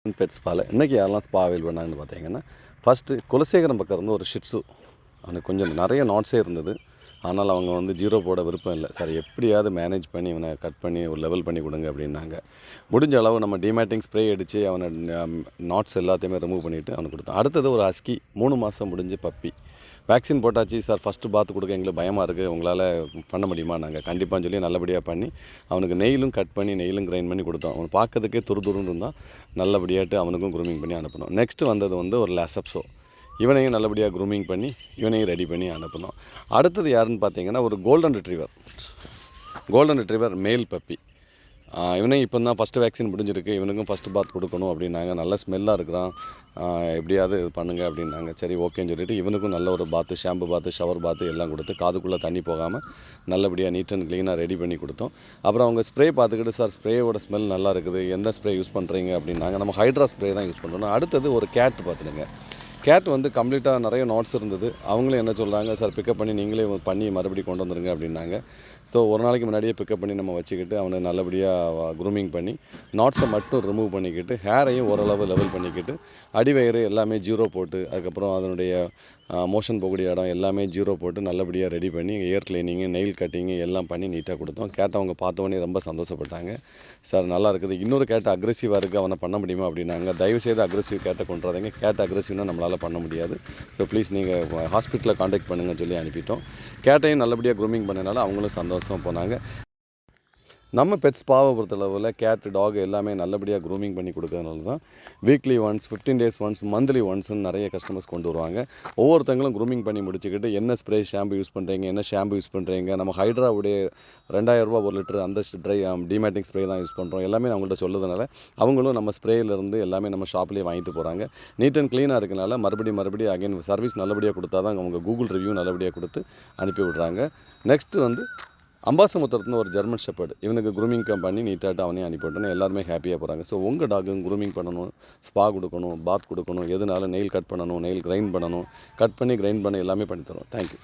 Bed ஸ்பாவில் இன்றைக்கி யாரெல்லாம் spa avail பண்ணாங்கன்னு பார்த்தீங்கன்னா, ஃபஸ்ட்டு குலசேகரம் பக்கம் இருந்து ஒரு ஷிட்ஸு. அவனுக்கு கொஞ்சம் நிறைய நாட்ஸே இருந்தது. ஆனால் அவங்க வந்து ஜீரோ போட விருப்பம் இல்லை. சார் எப்படியாவது மேனேஜ் பண்ணி இவனை கட் பண்ணி ஒரு லெவல் பண்ணி கொடுங்க அப்படின்னாங்க. முடிஞ்ச அளவு நம்ம டிமேட்டிங் ஸ்ப்ரே அடித்து அவனை நாட்ஸ் எல்லாத்தையுமே ரிமூவ் பண்ணிவிட்டு அவனுக்கு கொடுத்தோம். அடுத்தது ஒரு ஹஸ்கி 3 மாதம் முடிஞ்சு பப்பி. வேக்சின் போட்டாச்சு சார், ஃபஸ்ட்டு பாத்து கொடுக்க எங்களுக்கு பயமாக இருக்குது, உங்களால் பண்ண முடியுமா? நாங்கள் கண்டிப்பாக சொல்லி நல்லபடியாக பண்ணி அவனுக்கு நெயிலும் கட் பண்ணி நெயிலும் கிரைண்ட் பண்ணி கொடுத்தோம். அவன் பார்க்கறதுக்கே துருதுருன்னு இருந்தால் நல்லபடியாட்டு அவனுக்கும் க்ரூமிங் பண்ணி அனுப்பணும். நெக்ஸ்ட்டு வந்தது வந்து ஒரு லேசப்ஸோ. இவனையும் நல்லபடியாக க்ரூமிங் பண்ணி இவனையும் ரெடி பண்ணி அனுப்பணும். அடுத்தது யாருன்னு பார்த்தீங்கன்னா ஒரு கோல்டன் ரிட்ரீவர் மேல் பப்பி. இவனையும் இப்போ தான் ஃபஸ்ட்டு வேக்சின் முடிஞ்சிருக்கு, இவனுக்கும் ஃபஸ்ட்டு பாத் கொடுக்கணும் அப்படின்னாங்க. நல்ல ஸ்மெல்லாக இருக்கிறான், எப்படியாவது இது பண்ணுங்கள் அப்படின்னாங்க. சரி ஓகேன்னு சொல்லிவிட்டு இவனுக்கும் நல்ல ஒரு பாத்து, ஷாம்பு பாத்து, ஷவர் பாத்து எல்லாம் கொடுத்து காதுக்குள்ளே தண்ணி போகாமல் நல்லபடியாக நீட் அண்ட் க்ளீனாக ரெடி பண்ணி கொடுத்தோம். அப்புறம் அவங்க ஸ்ப்ரே பார்த்துக்கிட்டு, சார் ஸ்ப்ரேயோட ஸ்மெல் நல்லா இருக்குது, எந்த ஸ்ப்ரே யூஸ் பண்ணுறீங்க அப்படின்னாங்க. நம்ம ஹைட்ரா ஸ்ப்ரே தான் யூஸ் பண்ணுறோம். அடுத்தது ஒரு கேட் பார்த்துடுங்க. கேட் வந்து கம்ப்ளீட்டாக நிறைய நாட்ஸ் இருந்தது. அவங்களும் என்ன சொல்கிறாங்க, சார் பிக்கப் பண்ணி நீங்களே பண்ணி மறுபடியும் கொண்டு வந்துருங்க அப்படின்னாங்க. ஸோ ஒரு நாளைக்கு முன்னாடியே பிக்கப் பண்ணி நம்ம வச்சுக்கிட்டு அவனை நல்லபடியாக க்ரூமிங் பண்ணி நாட்ஸை மட்டும் ரிமூவ் பண்ணிக்கிட்டு ஹேரையும் ஓரளவு லெவல் பண்ணிக்கிட்டு அடிவயிறு எல்லாமே ஜீரோ போட்டு, அதுக்கப்புறம் அதனுடைய மோஷன் போகக்கூடிய இடம் எல்லாமே ஜீரோ போட்டு நல்லபடியாக ரெடி பண்ணி ஏர் கிளீனிங்கு, நெயில் கட்டிங்கு எல்லாம் பண்ணி நீட்டாக கொடுத்தோம். கேட்டை அவங்க பார்த்தவொடனே ரொம்ப சந்தோஷப்பட்டாங்க. சார் நல்லா இருக்குது, இன்னொரு கேட்டை அக்ரெசிவாக இருக்குது, அவனை பண்ண முடியுமா அப்படின்னாங்க. தயவுசெய்து அக்ரெசிவ் கேட்டை கொண்டு வராதீங்க, கேட்டை அக்ரெசிவ்னா நம்மளால் பண்ண முடியாது. ஸோ ப்ளீஸ் நீங்கள் ஹாஸ்பிட்டலில் காண்டாக்ட் பண்ணுங்கன்னு சொல்லி அனுப்பிட்டோம். கேட்டையும் நல்லபடியாக க்ரூமிங் பண்ணனால அவங்களும் சந்தோஷம் போனாங்க. நம்ம பெட்ஸ் பாவை பொறுத்தளவில் கேட், டாக் எல்லாமே நல்லபடியாக க்ரூமிங் பண்ணி கொடுக்கறதுனால தான் weekly once, 15 days once, monthly ஒன்ஸ்ன்னு நிறைய கஸ்டமர்ஸ் கொண்டு வருவாங்க. ஒவ்வொருத்தங்களும் க்ரூமிங் பண்ணி முடிச்சுக்கிட்டு என்ன ஸ்ப்ரே ஷாம்பு யூஸ் பண்ணுறீங்க, என்ன ஷாம்பு யூஸ் பண்ணுறீங்க, நம்ம ஹைட்ராவுடைய 2000 ரூபா 1 லிட்டர் அந்த டிமேட்டிங் ஸ்ப்ரே தான் யூஸ் பண்ணுறோம், எல்லாமே அவங்கள்ட்ட சொல்லுறதுனால அவங்களும் நம்ம ஸ்ப்ரேயிலேருந்து எல்லாமே நம்ம ஷாப்லேயே வாங்கிட்டு போகிறாங்க. நீட் அண்ட் க்ளீனாக இருக்கனால மறுபடியும் அகைன் சர்வீஸ் நல்லபடியாக கொடுத்தா தான் அவங்க கூகுள் ரிவ்யூ நல்லபடியாக கொடுத்து அனுப்பி விட்றாங்க. நெக்ஸ்ட்டு வந்து அம்பாசமுத்திரத்துன்னு ஒரு ஜெர்மன் ஷெப்பர்டு. இவனுக்கு க்ரூமிங் பண்ணி நீட்டாக அவனையும் அனுப்பிவிட்டோன்னு எல்லாருமே ஹாப்பியாக போகிறாங்க. ஸோ உங்கள் டாகும் க்ரூமிங் பண்ணணும், ஸ்பா கொடுக்கணும், பாத் கொடுக்கணும், எதுனாலும் நெயில் கட் பண்ணணும், நெயில் கிரைண்ட் பண்ணணும், கட் பண்ணி கிரைண்ட் பண்ண எல்லாமே பண்ணித்தரோம். தேங்க்யூ.